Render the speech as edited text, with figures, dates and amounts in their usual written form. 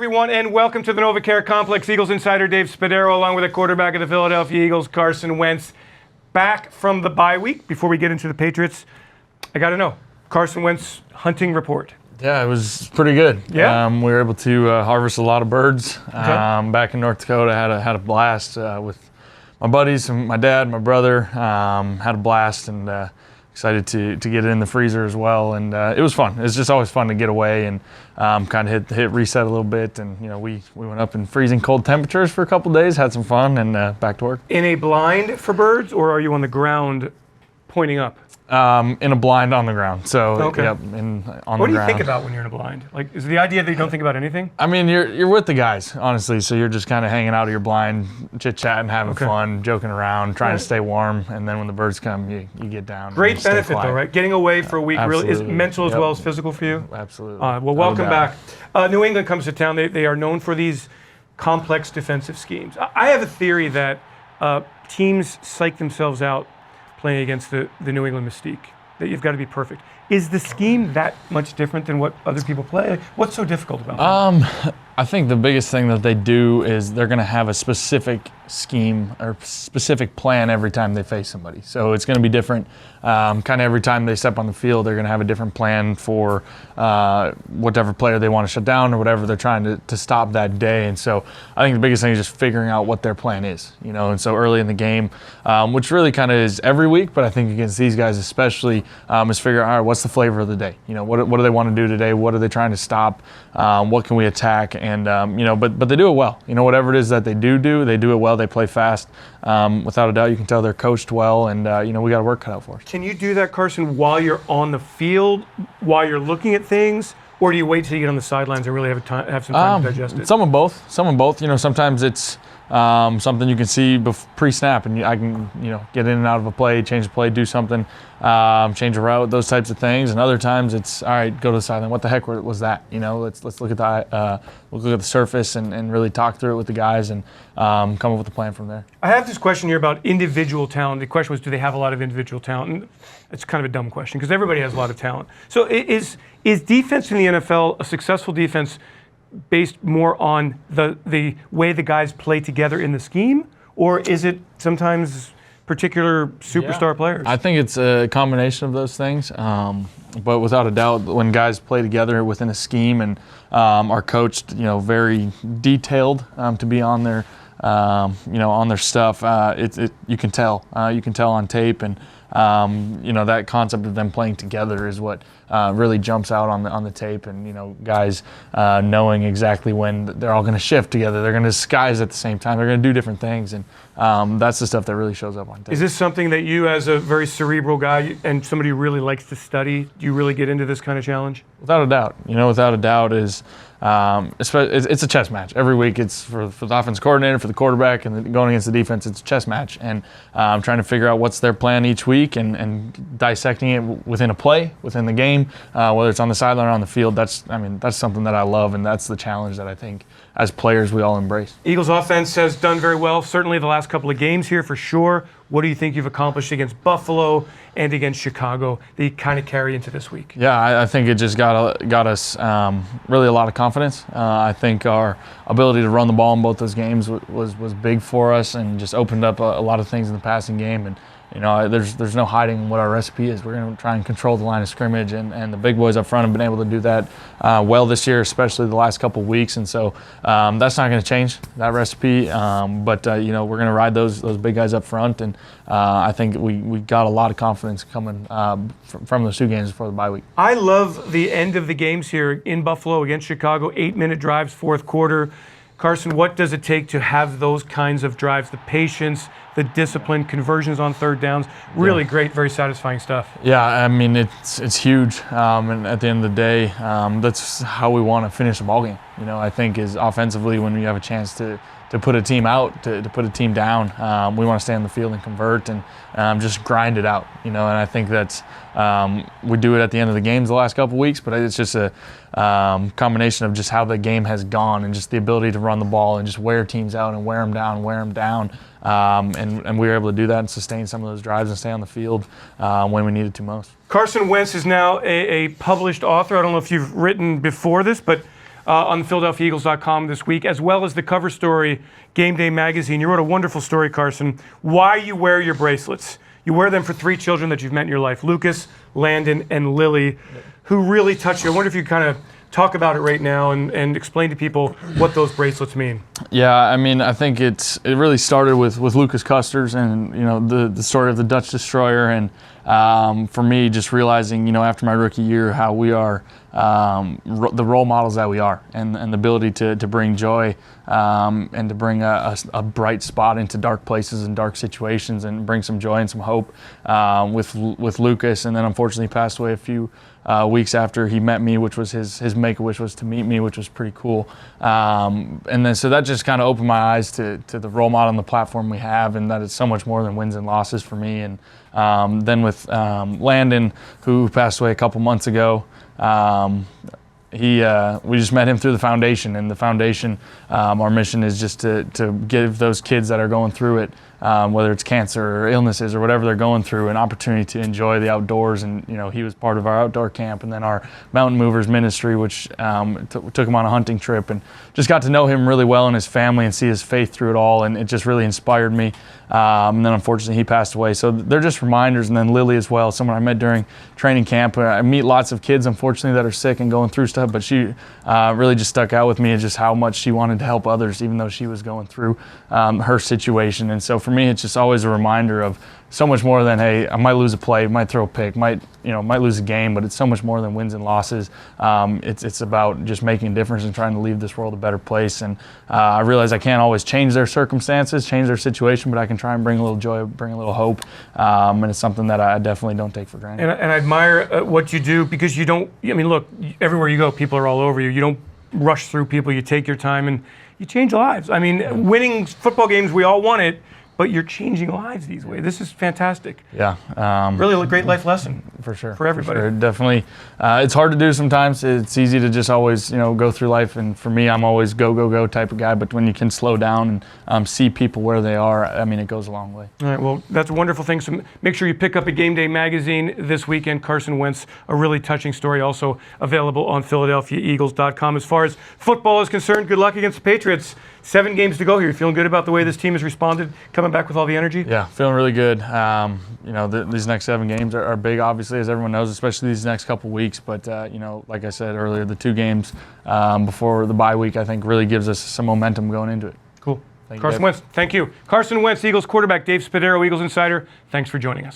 everyone, and welcome to the NovaCare Complex. Eagles insider Dave Spadaro, along with the quarterback of the Philadelphia Eagles, Carson Wentz, back from the bye week. Before we get into the Patriots, I got to know, Carson Wentz hunting report. Yeah, it was pretty good. Yeah? We were able to harvest a lot of birds. Back in North Dakota, had a blast with my buddies, and my dad, my brother. Had a blast, and excited to get it in the freezer as well. And it was fun. It's just always fun to get away and kind of hit reset a little bit. And we went up in freezing cold temperatures for a couple days, had some fun, and back to work. In a blind for birds, or are you on the ground pointing up? In a blind on the ground. So, okay. Yep, on the ground. What do you think about when you're in a blind? Like, is the idea that you don't think about anything? I mean, you're with the guys, honestly. So you're just kind of hanging out of your blind, chit-chatting, having fun, joking around, trying to stay warm. And then when the birds come, you get down. Great benefit, though, right? Getting away for a week really is mental as well as physical for you? Absolutely. Well, welcome back. New England comes to town. They are known for these complex defensive schemes. I have a theory that teams psych themselves out playing against the New England Mystique, that you've got to be perfect. Is the scheme that much different than what other people play? What's so difficult about it? I think the biggest thing that they do is they're going to have a specific scheme or specific plan every time they face somebody. So it's going to be different. Kind of every time they step on the field, they're going to have a different plan for whatever player they want to shut down or whatever they're trying to stop that day. And so I think the biggest thing is just figuring out what their plan is. And so early in the game, which really kind of is every week, but I think against these guys especially, is figure out, all right, what's the flavor of the day? What do they want to do today? What are they trying to stop? What can we attack? And but they do it well. Whatever it is that they do, they do it well. They play fast. Without a doubt, you can tell they're coached well, and we got work cut out for us. Can you do that, Carson, while you're on the field, while you're looking at things, or do you wait till you get on the sidelines and really have some time to digest it? Some of both. Sometimes it's something you can see pre-snap, and I can get in and out of a play, change the play, do something, change a route, those types of things. And other times it's, all right, go to the sideline. What the heck was that? Let's look at the surface and really talk through it with the guys and come up with a plan from there. I have this question here about individual talent. The question was, do they have a lot of individual talent? And it's kind of a dumb question because everybody has a lot of talent. So is defense in the NFL a successful defense based more on the way the guys play together in the scheme, or is it sometimes particular superstar players? I think it's a combination of those things, but without a doubt, when guys play together within a scheme and are coached, very detailed to be on their, on their stuff, you can tell on tape, and that concept of them playing together is what really jumps out on the tape, and guys knowing exactly when they're all going to shift together, they're going to disguise at the same time, they're going to do different things, and that's the stuff that really shows up on tape. Is this something that you, as a very cerebral guy and somebody who really likes to study, do you really get into this kind of challenge? Without a doubt, without a doubt is. It's a chess match. Every week it's for the offense coordinator, for the quarterback, and going against the defense, it's a chess match. And trying to figure out what's their plan each week and dissecting it within a play, within the game, whether it's on the sideline or on the field. That's something that I love, and that's the challenge that I think as players we all embrace. Eagles offense has done very well, certainly the last couple of games here for sure. What do you think you've accomplished against Buffalo and against Chicago that you kind of carry into this week? Yeah, I think it just got us really a lot of confidence. I think our ability to run the ball in both those games was big for us and just opened up a lot of things in the passing game. And there's no hiding what our recipe is. We're going to try and control the line of scrimmage, and the big boys up front have been able to do that well this year, especially the last couple of weeks. And so that's not going to change that recipe. But we're going to ride those big guys up front, and I think we got a lot of confidence coming from those two games before the bye week. I love the end of the games here in Buffalo against Chicago. 8-minute drives, fourth quarter. Carson, what does it take to have those kinds of drives? The patience, the discipline, conversions on third downs, really great, very satisfying stuff. Yeah, I mean, it's huge. And at the end of the day, that's how we want to finish a ball game. I think is offensively when you have a chance to put a team out, to put a team down, we want to stay on the field and convert and just grind it out. And I think that's we do it at the end of the games the last couple of weeks, but it's just a combination of just how the game has gone and just the ability to run the ball and just wear teams out and wear them down. And we were able to do that and sustain some of those drives and stay on the field when we needed to most. Carson Wentz is now a published author. I don't know if you've written before this, but on PhiladelphiaEagles.com this week, as well as the cover story, Game Day Magazine. You wrote a wonderful story, Carson, why you wear your bracelets. You wear them for 3 children that you've met in your life, Lucas, Landon, and Lily, who really touch you. I wonder if you could kind of talk about it right now and explain to people what those bracelets mean. Yeah, I mean, I think it really started with Lucas Custers and, the story of the Dutch Destroyer, and for me, just realizing, after my rookie year, how we are the role models that we are, and the ability to bring joy and to bring a bright spot into dark places and dark situations, and bring some joy and some hope with Lucas. And then unfortunately passed away a few weeks after he met me, which was his make-a-wish was to meet me, which was pretty cool. And then so that just kind of opened my eyes to the role model and the platform we have, and that it's so much more than wins and losses for me. And then with Landon, who passed away a couple months ago, we just met him through the foundation, and the foundation, our mission is just to give those kids that are going through it, whether it's cancer or illnesses or whatever they're going through, an opportunity to enjoy the outdoors. And he was part of our outdoor camp, and then our Mountain Movers ministry, which took him on a hunting trip, and just got to know him really well and his family, and see his faith through it all, and it just really inspired me. And then unfortunately he passed away, so they're just reminders. And then Lily as well, someone I met during training camp. I meet lots of kids, unfortunately, that are sick and going through stuff, but she really just stuck out with me, and just how much she wanted to help others, even though she was going through her situation. And so for me, it's just always a reminder of so much more than, hey, I might lose a play, might throw a pick, might lose a game, but it's so much more than wins and losses. It's about just making a difference and trying to leave this world a better place. And I realize I can't always change their circumstances, change their situation, but I can try and bring a little joy, bring a little hope. And it's something that I definitely don't take for granted. And I admire what you do, because you don't, look, everywhere you go, people are all over you. You don't rush through people. You take your time and you change lives. Winning football games, we all want it, but you're changing lives these ways. This is fantastic. Yeah. Really a great life lesson. For sure. For everybody. For sure. Definitely. It's hard to do sometimes. It's easy to just always, go through life. And for me, I'm always go type of guy. But when you can slow down and see people where they are, it goes a long way. All right. Well, that's a wonderful thing. So make sure you pick up a Game Day Magazine this weekend. Carson Wentz, a really touching story, also available on PhiladelphiaEagles.com. As far as football is concerned, good luck against the Patriots. 7 games to go here. You feeling good about the way this team has responded, coming back with all the energy? Yeah, feeling really good. These next 7 games are big, obviously, as everyone knows, especially these next couple weeks. But, like I said earlier, the 2 games before the bye week, I think, really gives us some momentum going into it. Cool. Carson Wentz, thank you. Carson Wentz, Eagles quarterback, Dave Spadaro, Eagles Insider, thanks for joining us.